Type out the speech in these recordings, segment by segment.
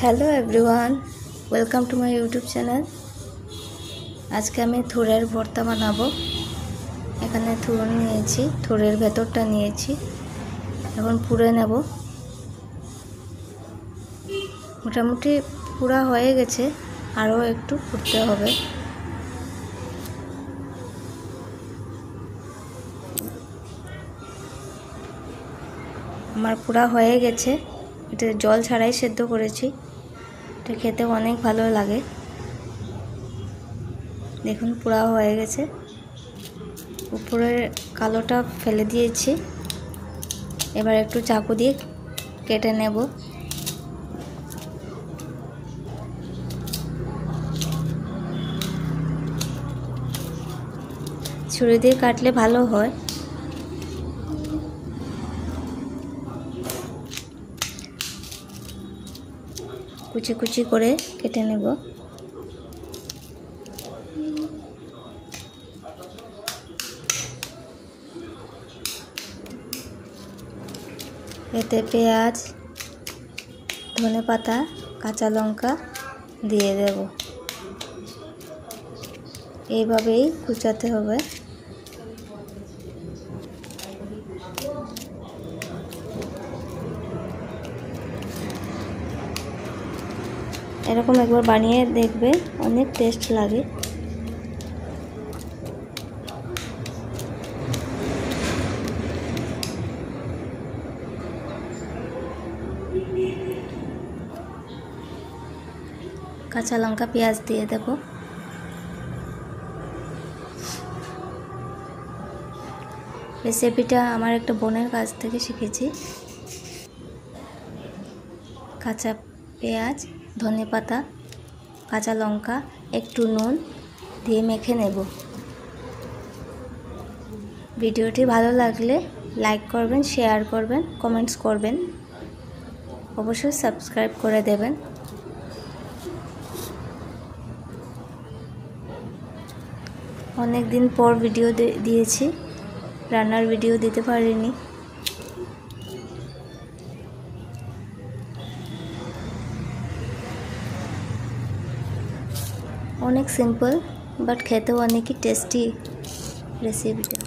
Hello everyone, welcome to my YouTube channel. আজকে আমি থুরের ভর্তা বানাবো। এখানে থুর নিয়েছি, থুরের ভেতরটা নিয়েছি, এখন পুড়ে নেব। মোটামুটি পুরা হয়ে গেছে, আরও একটু পুড়তে হবে। আমার পুরা হয়ে গেছে। এটা জল ছাড়াই সেদ্ধ করেছি। এটা খেতে অনেক ভালো লাগে। দেখুন পুরা হয়ে গেছে। উপরের কালোটা ফেলে দিয়েছি। এবার একটু চাকু দিয়ে কেটে নেব। ছুরি দিয়ে কাটলে ভালো হয়। কুচি কুচি করে কেটে নেব। এতে পেঁয়াজ, ধনেপাতা, কাঁচা লঙ্কা দিয়ে দেব। এইভাবেই কুচাতে হবে। এরকম একবার বানিয়ে দেখবে, অনেক টেস্ট লাগে। কাঁচা লঙ্কা পেঁয়াজ দিয়ে দেব। রেসিপিটা আমার একটা বোনের কাছ থেকে শিখেছি। কাঁচা পেঁয়াজ, ধনেপাতা, কাঁচা লঙ্কা, একটু নুন দিয়ে মেখে নেব। ভিডিওটি ভালো লাগলে লাইক করবেন, শেয়ার করবেন, কমেন্টস করবেন, অবশ্যই সাবস্ক্রাইব করে দেবেন। অনেক দিন পর ভিডিও দিয়েছি, রান্নার ভিডিও দিতে পারিনি। অনেক সিম্পল, বাট খেতেও অনেকই টেস্টি রেসিপিটা।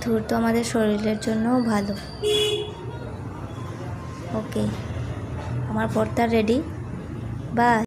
থুর তো আমাদের শরীরের জন্যও ভালো। ওকে, আমার ভর্তা রেডি। বাই।